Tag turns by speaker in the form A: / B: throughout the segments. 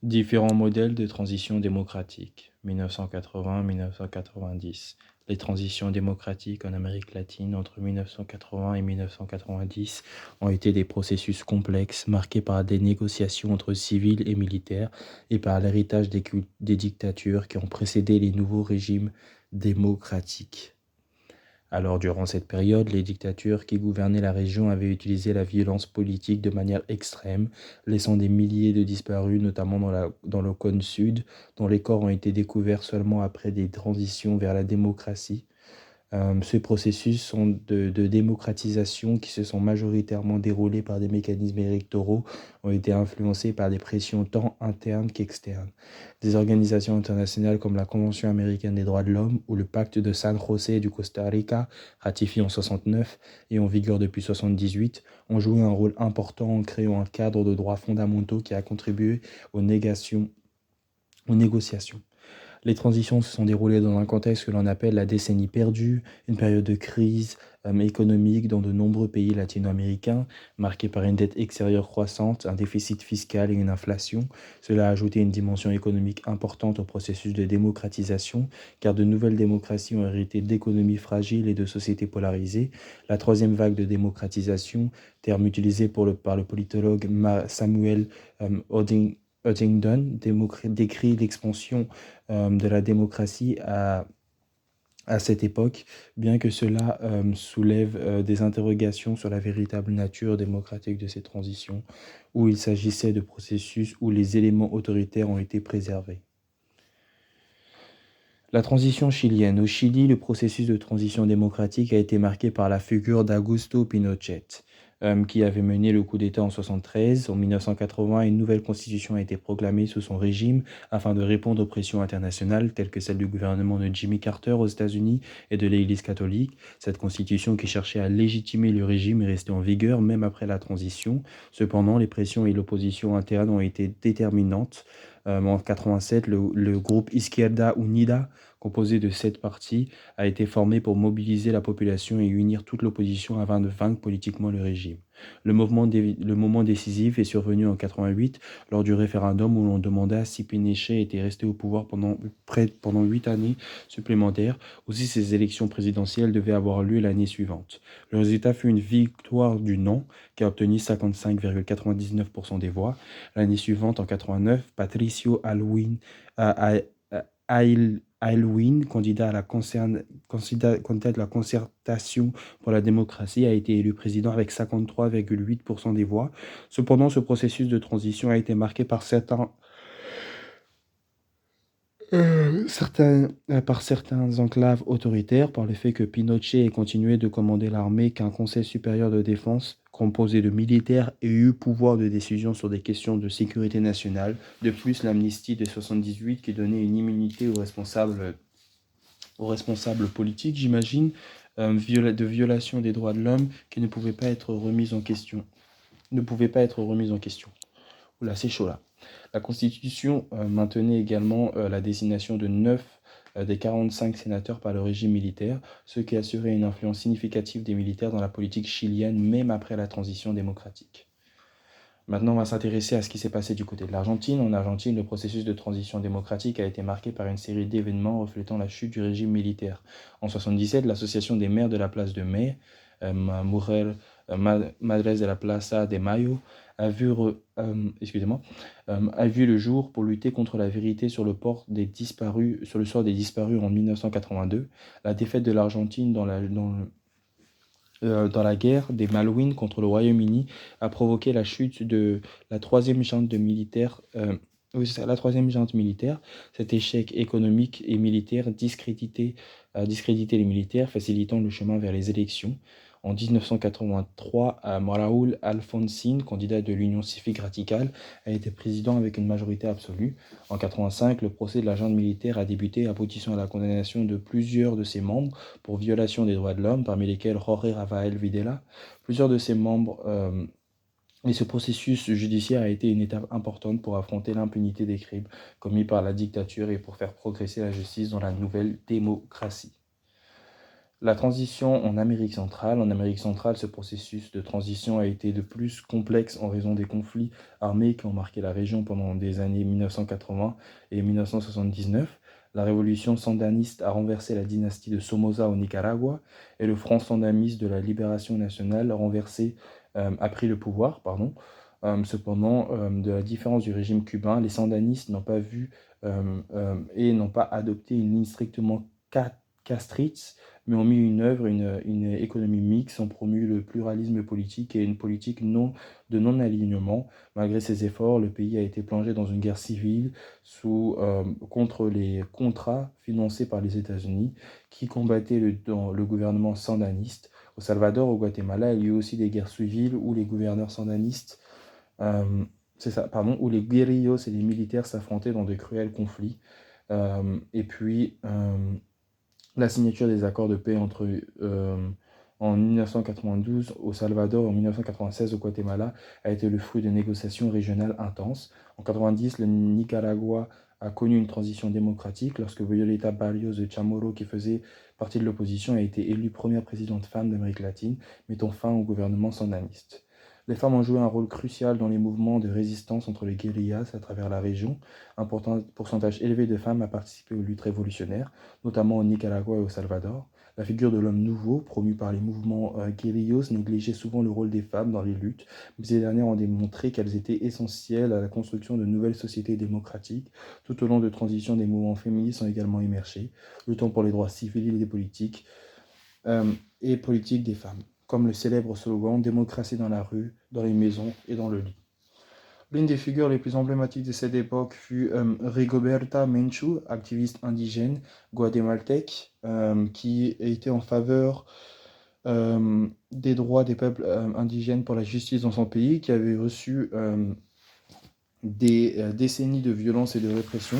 A: Différents modèles de transition démocratique, 1980-1990. Les transitions démocratiques en Amérique latine entre 1980 et 1990 ont été des processus complexes marqués par des négociations entre civils et militaires et par l'héritage des dictatures qui ont précédé les nouveaux régimes démocratiques. Alors, durant cette période, les dictatures qui gouvernaient la région avaient utilisé la violence politique de manière extrême, laissant des milliers de disparus, notamment dans le cône sud, dont les corps ont été découverts seulement après des transitions vers la démocratie. Ces processus sont de démocratisation qui se sont majoritairement déroulés par des mécanismes électoraux ont été influencés par des pressions tant internes qu'externes. Des organisations internationales comme la Convention américaine des droits de l'homme ou le Pacte de San José du Costa Rica, ratifié en 69 et en vigueur depuis 78, ont joué un rôle important en créant un cadre de droits fondamentaux qui a contribué aux négociations. Les transitions se sont déroulées dans un contexte que l'on appelle la décennie perdue, une période de crise économique dans de nombreux pays latino-américains, marquée par une dette extérieure croissante, un déficit fiscal et une inflation. Cela a ajouté une dimension économique importante au processus de démocratisation, car de nouvelles démocraties ont hérité d'économies fragiles et de sociétés polarisées. La troisième vague de démocratisation, terme utilisé par le politologue Samuel Huntington, décrit l'expansion de la démocratie à cette époque, bien que cela soulève des interrogations sur la véritable nature démocratique de ces transitions, où il s'agissait de processus où les éléments autoritaires ont été préservés. La transition chilienne. Au Chili, le processus de transition démocratique a été marqué par la figure d'Augusto Pinochet, qui avait mené le coup d'État en 1973. En 1980, une nouvelle constitution a été proclamée sous son régime afin de répondre aux pressions internationales telles que celle du gouvernement de Jimmy Carter aux États-Unis et de l'Église catholique. Cette constitution qui cherchait à légitimer le régime est restée en vigueur même après la transition. Cependant, les pressions et l'opposition interne ont été déterminantes. En 1987, le groupe Izquierda Unida, composé de 7 partis, a été formé pour mobiliser la population et unir toute l'opposition afin de vaincre politiquement le régime. Le moment décisif est survenu en 1988 lors du référendum où l'on demanda si Pinochet était resté au pouvoir pendant 8 années supplémentaires ou si ces élections présidentielles devaient avoir lieu l'année suivante. Le résultat fut une victoire du non qui a obtenu 55,99% des voix. L'année suivante, en 89, Patricio Aylwin, candidat de la concertation pour la démocratie, a été élu président avec 53,8% des voix. Cependant, ce processus de transition a été marqué par certains enclaves autoritaires, par le fait que Pinochet ait continué de commander l'armée, qu'un conseil supérieur de défense composé de militaires ait eu pouvoir de décision sur des questions de sécurité nationale. De plus, l'amnistie de 78 qui donnait une immunité aux responsables politiques, j'imagine, de violation des droits de l'homme qui ne pouvaient pas être remises en question. Ne pouvaient pas être remises en question. Oula, c'est chaud là. La Constitution maintenait également la désignation de 9 des 45 sénateurs par le régime militaire, ce qui assurait une influence significative des militaires dans la politique chilienne, même après la transition démocratique. Maintenant, on va s'intéresser à ce qui s'est passé du côté de l'Argentine. En Argentine, le processus de transition démocratique a été marqué par une série d'événements reflétant la chute du régime militaire. En 1977, l'association des maires de la place de Mai, Madres de la Plaza de Mayo, a vu le jour pour lutter contre la vérité sur le sort des disparus en 1982. La défaite de l'Argentine dans la guerre des Malouines contre le Royaume-Uni a provoqué la chute de la troisième junte militaire. La troisième junte militaire. Cet échec économique et militaire a discrédité les militaires, facilitant le chemin vers les élections. En 1983, Raúl Alfonsín, candidat de l'Union civique radicale, a été président avec une majorité absolue. En 1985, le procès de la junte militaire a débuté, aboutissant à la condamnation de plusieurs de ses membres pour violation des droits de l'homme, parmi lesquels Jorge Rafael Videla. Plusieurs de ses membres et ce processus judiciaire a été une étape importante pour affronter l'impunité des crimes commis par la dictature et pour faire progresser la justice dans la nouvelle démocratie. La transition en Amérique centrale. En Amérique centrale, ce processus de transition a été de plus complexe en raison des conflits armés qui ont marqué la région pendant des années 1980 et 1979. La révolution sandaniste a renversé la dynastie de Somoza au Nicaragua et le Front sandiniste de la Libération nationale a pris le pouvoir. Pardon. Cependant, de la différence du régime cubain, les sandanistes n'ont pas vu et n'ont pas adopté une ligne strictement castrite, mais ont mis une œuvre, une économie mixte, ont promu le pluralisme politique et une politique de non-alignement. Malgré ces efforts, le pays a été plongé dans une guerre civile contre les contrats financés par les États-Unis qui combattaient le gouvernement sandaniste. Au Salvador, au Guatemala, il y a eu aussi des guerres civiles où les gouverneurs sandanistes, où les guerrillos et les militaires s'affrontaient dans de cruels conflits. Et puis, la signature des accords de paix en 1992 au Salvador et en 1996 au Guatemala a été le fruit de négociations régionales intenses. En 1990, le Nicaragua a connu une transition démocratique lorsque Violeta Barrios de Chamorro, qui faisait partie de l'opposition, a été élue première présidente femme d'Amérique latine, mettant fin au gouvernement sandiniste. Les femmes ont joué un rôle crucial dans les mouvements de résistance entre les guérillas à travers la région. Un pourcentage élevé de femmes a participé aux luttes révolutionnaires, notamment au Nicaragua et au Salvador. La figure de l'homme nouveau, promu par les mouvements guérillos, négligeait souvent le rôle des femmes dans les luttes, mais ces dernières ont démontré qu'elles étaient essentielles à la construction de nouvelles sociétés démocratiques. Tout au long de transition, des mouvements féministes ont également émergé, luttant pour les droits civils et politiques des femmes, comme le célèbre slogan « Démocratie dans la rue, dans les maisons et dans le lit ». L'une des figures les plus emblématiques de cette époque fut Rigoberta Menchú, activiste indigène guatémaltèque, qui était en faveur des droits des peuples indigènes pour la justice dans son pays, qui avait reçu des décennies de violence et de répression.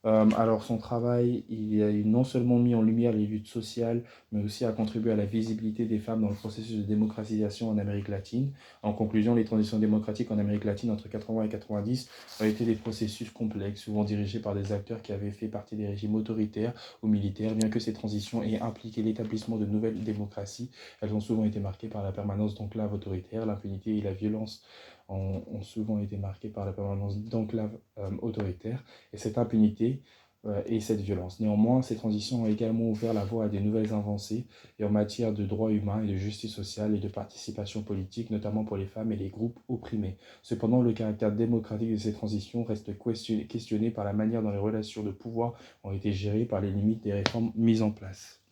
A: Alors son travail, il a non seulement mis en lumière les luttes sociales, mais aussi a contribué à la visibilité des femmes dans le processus de démocratisation en Amérique latine. En conclusion, les transitions démocratiques en Amérique latine entre 80 et 90 ont été des processus complexes, souvent dirigés par des acteurs qui avaient fait partie des régimes autoritaires ou militaires. Bien que ces transitions aient impliqué l'établissement de nouvelles démocraties, elles ont souvent été marquées par la permanence d'enclaves autoritaires. L'impunité et la violence ont souvent été marquées par la permanence d'enclaves autoritaires. Et cette impunité et cette violence. Néanmoins, ces transitions ont également ouvert la voie à des nouvelles avancées et en matière de droits humains et de justice sociale et de participation politique, notamment pour les femmes et les groupes opprimés. Cependant, le caractère démocratique de ces transitions reste questionné par la manière dont les relations de pouvoir ont été gérées, par les limites des réformes mises en place.